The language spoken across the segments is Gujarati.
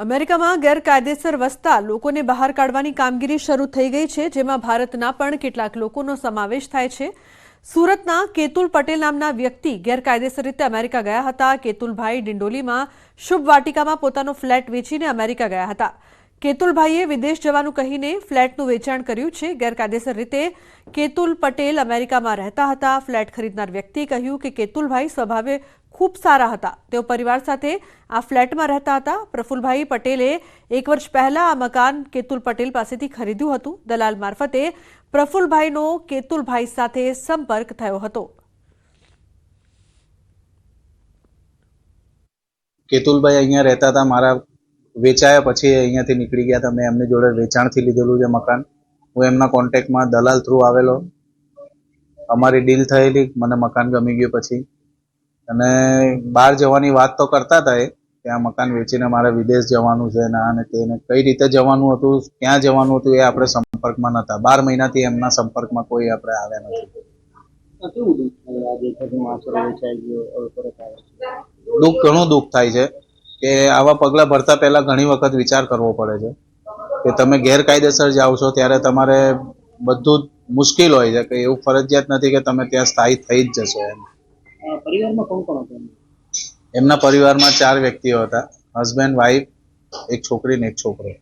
અમેરિકામાં ગેરકાયદેસર વસતા લોકોને બહાર કાઢવાની કામગીરી શરૂ થઈ ગઈ છે, જેમાં ભારતના પણ કેટલાક લોકોનો સમાવેશ થાય છે। સુરતના કેતુલ પટેલ નામના વ્યક્તિ ગેરકાયદેસર રીતે અમેરિકા ગયા હતા। કેતુલભાઈ ડિંડોલીમાં શુભ વાટિકામાં પોતાનો ફ્લેટ વેચીને અમેરિકા ગયા હતા। કેતુલભાઈએ વિદેશ જવાનું કહીને ફ્લેટનું વેચાણ કર્યું છે। ગેરકાયદેસર રીતે કેતુલ પટેલ અમેરિકામાં રહેતા હતા। ફ્લેટ ખરીદનાર વ્યક્તિએ કહ્યું કે કેતુલભાઈ સ્વભાવે खूब सारा था। तेओ परिवार साथे आ फ्लेट में रहता था। प्रफुल्लभाई पटेले एक वर्ष पहला आ मकान केतुल पटेल पासेथी खरीद्युं हतुं। दलाल मार्फते प्रफुल्लभाईनो केतुलभाई साथे संपर्क थयो हतो। केतुलभाई अहींया रहता था। मारा वेचाया पछी अहींयाथी निकળી ગયા હતા। મેં એમની જોડે વેચાણથી લીધેલું છે મકાન। હું એમના કોન્ટેક્ટમાં દલાલ થ્રુ આવેલો। અમારી ડીલ થયેલી। મને મકાન ગમી ગયું પછી અને બહાર જવાની વાત તો કરતા હતા કે આ મકાન વેચીને મારે વિદેશ જવાનું છે ને આ ને તેને કઈ રીતે જવાનું હતું, ક્યાં જવાનું હતું એ આપણે સંપર્કમાં નહોતા। 12 મહિનાથી એમના સંપર્કમાં કોઈ આપણે આવ્યા નથી। દુઃખ ઘણું દુઃખ થાય છે કે આવા પગલા ભરતા પહેલા ઘણી વખત વિચાર કરવો પડે છે કે તમે ગેરકાયદેસર જાઓ છો ત્યારે તમારે બધું મુશ્કેલ હોય છે કે એવું ફરજિયાત નથી કે તમે ત્યાં સ્થાયી થઈ જ જશો। परिवार कौन कौन था? एमना परिवार में 4 व्यक्तिओ था। हस्बेंड, वाइफ, एक छोकरी ने एक छोकरो।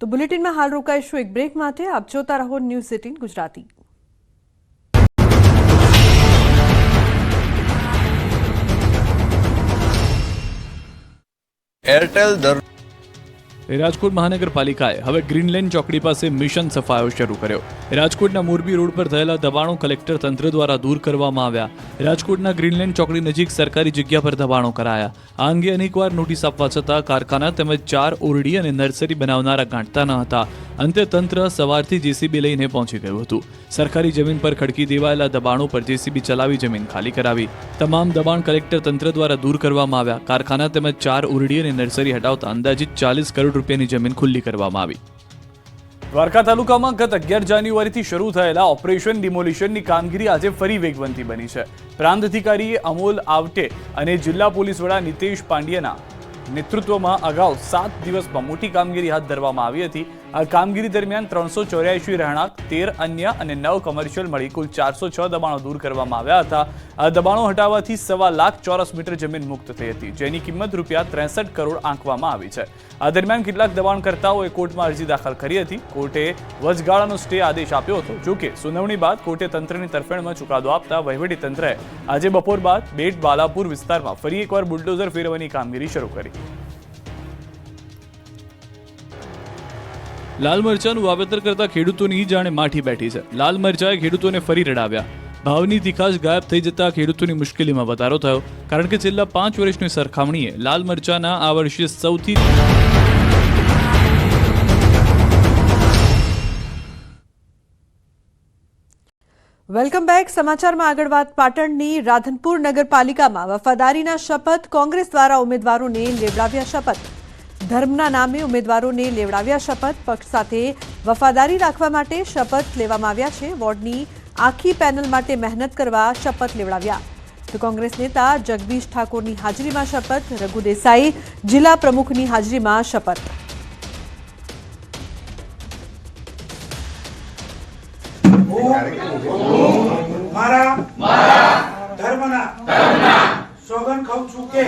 तो बुलेटिन में हाल रोकाईशुं एक ब्रेक माटे। आप जोता रहो न्यूज़ 18 गुजराती। एयरटेल રાજકોટ મહાનગરપાલિકાએ હવે ગ્રીનલેન્ડ ચોકડી પાસે મિશન સફાયો શરૂ કર્યો। રાજકોટના મોરબી રોડ પર થયેલા દબાણો કલેક્ટર તંત્ર દ્વારા દૂર કરવામાં આવ્યા। રાજકોટના ગ્રીનલેન્ડ ચોકડી નજીક સરકારી જગ્યા પર દબાણો કરાયા। આ અંગે અનેકવાર નોટિસ આપવા છતાં કારખાના તેમજ 4 ઓરડી અને નર્સરી બનાવનારા ગાંઠતા ન હતા। અંતે તંત્ર સવારથી જેસીબી લઈને પહોંચી ગયું હતું। સરકારી જમીન પર ખડકી દેવાયેલા દબાણો પર જેસીબી ચલાવી જમીન ખાલી કરાવી। તમામ દબાણ કલેક્ટર તંત્ર દ્વારા દૂર કરવામાં આવ્યા। કારખાના તેમજ 4 ઓરડી અને નર્સરી હટાવતા અંદાજિત 40 કરોડ રૂપિયાની જમીન ખુલ્લી કરવામાં આવી। દ્વારકા તાલુકામાં ગત 11 જાન્યુઆરીથી શરૂ થયેલા ઓપરેશન ડિમોલિશનની કામગીરી આજે ફરી વેગવંતી બની છે। પ્રાંત અધિકારી અમોલ આવટે અને જિલ્લા પોલીસ વડા નિતેશ પાંડ્યાના નેતૃત્વમાં અગાઉ 7 દિવસમાં મોટી કામગીરી હાથ ધરવામાં આવી હતી। આ કામગીરી દરમિયાન 384 રહેણાંક, 13 અન્ય અને 9 કમર્શિયલ મળી કુલ 406 દબાણો દૂર કરવામાં આવ્યા હતા। આ દબાણો હટાવવાથી 1.25 લાખ ચોરસ મીટર જમીન મુક્ત થઈ હતી, જેની કિંમત રૂપિયા 63 કરોડ આંકવામાં આવી છે। આ દરમિયાન કેટલાક દબાણકર્તાઓએ કોર્ટમાં અરજી દાખલ કરી હતી। કોર્ટે વચગાળાનો સ્ટે આદેશ આપ્યો હતો। જોકે સુનાવણી બાદ કોર્ટે તંત્રની તરફેણમાં ચુકાદો આપતા વહીવટી તંત્રએ આજે બપોર બાદ બેટ બાલાપુર વિસ્તારમાં ફરી એકવાર બુલડોઝર ફેરવવાની કામગીરી શરૂ કરી। લાલ મરચાનું વાવેતર કરતા ખેડૂતોની જાણે માઠી બેઠી છે। લાલ મરચાએ ખેડૂતોને ફરી રડાવ્યા। ભાવની તીખાશ ગાયબ થઈ જતા ખેડૂતોની મુશ્કેલીમાં વધારો થયો, કારણ કે છેલ્લા 5 વર્ષની સરખામણીએ લાલ મરચાના આ વર્ષે સૌથી વેલકમ બેક। સમાચારમાં આગળ વાત પાટણની રાધનપુર નગરપાલિકામાં વફાદારીના શપથ કોંગ્રેસ દ્વારા ઉમેદવારોને લેવડાવ્યા। શપથ ધર્મના નામે ઉમેદવારોને લેવડાવ્યા શપથ। પક્ષ સાથે વફાદારી રાખવા માટે શપથ લેવામાં આવ્યા છે। વોર્ડની આખી પેનલ માટે મહેનત કરવા શપથ લેવડાવ્યા। તો કોંગ્રેસ નેતા જગદીશ ઠાકોરની હાજરીમાં શપથ, રઘુ દેસાઈ જિલ્લા પ્રમુખની હાજરીમાં શપથ। સોગન ખાઉં છું કે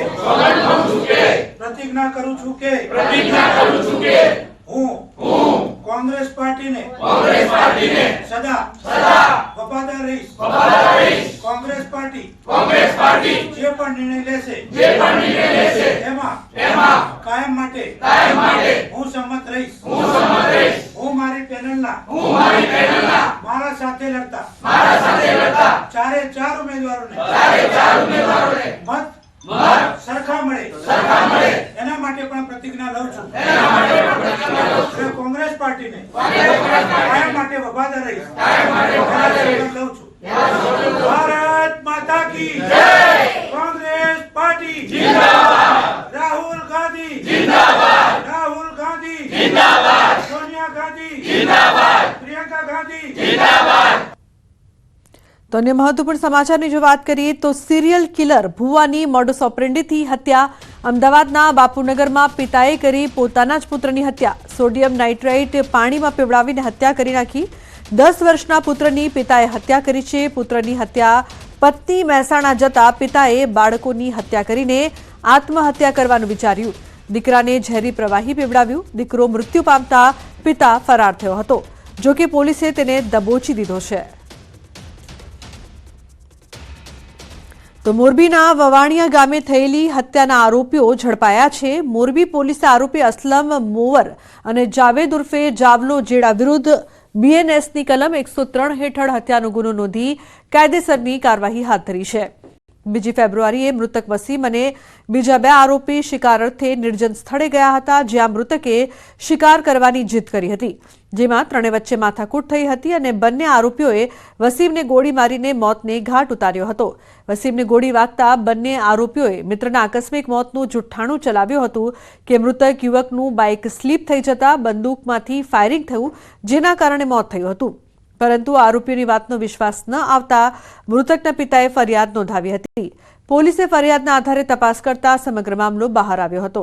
પ્રતિજ્ઞા કરું છું કે હું કોંગ્રેસ પાર્ટીને સદા વફાદાર રહીશ। કોંગ્રેસ પાર્ટી જે પણ નિર્ણય લેશે એમાં કાયમ માટે હું સંમત રહીશ। હું મારી પેનલના મારા સાથે લડતા 4 ઉમેદવારોને મત સરખા મળે એના માટે પણ પ્રતિજ્ઞા લઉં છું। કોંગ્રેસ પાર્ટીને કાયમ માટે વફાદાર રહીશ લઉં છું। ભારત માતા की जय। कांग्रेस पार्टी जिंदाबाद। राहुल गांधी जिंदाबाद। राहुल गांधी जिंदाबाद। सोनिया गांधी जिंदाबाद। प्रियंका गांधी जिंदाबाद। तो अन्य महत्वपूर्ण समाचार की जो बात करिए तो serial killer Bhuvani modus operandi थी हत्या અમદાવાદના બાપુનગરમાં પિતાએ કરી પોતાના જ પુત્રની હત્યા. સોડિયમ નાઇટ્રેટ પાણીમાં પીવડાવીને હત્યા કરી નાખી. 10 વર્ષના પુત્રની પિતાએ હત્યા કરી છે. પુત્રની હત્યા પત્ની મહેસાણા જતા પિતાએ બાળકોની હત્યા કરીને આત્મહત્યા કરવાનું વિચાર્યું. દીકરાને ઝેરી પ્રવાહી પીવડાવ્યું. દીકરો મૃત્યુ પામતા પિતા ફરાર થયો હતો. જો કે પોલીસે તેને દબોચી દીધો છે. તો મોરબીના વવાણિયા ગામે થયેલી હત્યાના આરોપીઓ ઝડપાયા છે. મોરબી પોલીસે આરોપી અસલમ મોવર અને જાવેદ ઉર્ફે જાવલો જેડા વિરુદ્ધ બીએનએસની કલમ 103 હેઠળ હત્યાનો ગુનો નોંધી કાયદેસરની કાર્યવાહી હાથ ધરી છે. 2 ફેબ્રુઆરીએ મૃતક વસીમ અને બીજા 2 આરોપી શિકાર અર્થે નિર્જન સ્થળે ગયા હતા, જ્યાં મૃતકે શિકાર કરવાની જીદ કરી હતી, જેમાં ત્રણે વચ્ચે માથાકૂટ થઈ હતી અને બંને આરોપીઓએ વસીમને ગોળી મારીને મોતને ઘાટ ઉતાર્યો હતો. વસીમને ગોળી વાગતા બંને આરોપીઓએ મિત્રના આકસ્મિક મોતનું જુઠ્ઠાણું ચલાવ્યું હતું કે મૃતક યુવકનું બાઇક સ્લીપ થઈ જતા બંદૂકમાંથી ફાયરિંગ થયું, જેના કારણે મોત થયું હતું. પરંતુ આરોપીઓની વાતનો વિશ્વાસ ન આવતા મૃતકના પિતાએ ફરિયાદ નોંધાવી હતી. પોલીસે ફરિયાદના આધારે તપાસ કરતા સમગ્ર મામલો બહાર આવ્યો હતો.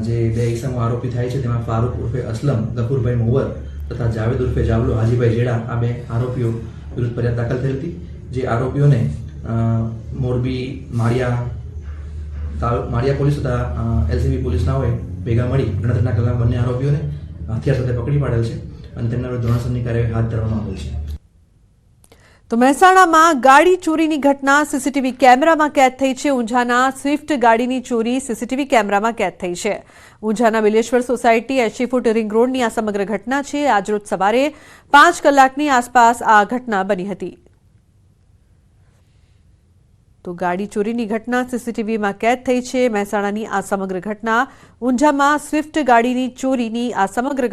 જે 2 ઇસમો આરોપી થાય છે તેમાં ફારૂક ઉર્ફે અસલમ ગફુરભાઈ મોવર તથા જાવેદ ઉર્ફે જાવલો હાજીભાઈ જેડા આ 2 આરોપીઓ વિરુદ્ધ ફરિયાદ દાખલ થઈ હતી. જે આરોપીઓને મોરબી માળિયા પોલીસ તથા એલસીબી પોલીસનાઓએ ભેગા મળી ગણતરીના કલાક બંને આરોપીઓને હથિયાર સાથે પકડી પાડેલ છે અને તેમના વિરુદ્ધ ધોરણસરની કાર્યવાહી હાથ ધરવામાં આવેલ છે. તો મહેસાણામાં ગાડી ચોરીની ઘટના સીસીટીવી કેમેરામાં કેદ થઈ છે. ઊંઝાના સ્વિફ્ટ ગાડીની ચોરી સીસીટીવી કેમેરામાં કેદ થઈ છે. ઊંઝાના બિલેશ્વર સોસાયટી 80 ફૂટ રિંગ રોડની આ સમગ્ર ઘટના છે. આજરોજ સવારે 5 કલાકની આસપાસ આ ઘટના બની હતી. તો ગાડી ચોરીની ઘટના સીસીટીવીમાં કેદ થઈ છે. મહેસાણાની આ સમગ્ર ઘટના ઊંઝામાં સ્વિફ્ટ ગાડીની ચોરીની આ સમગ્ર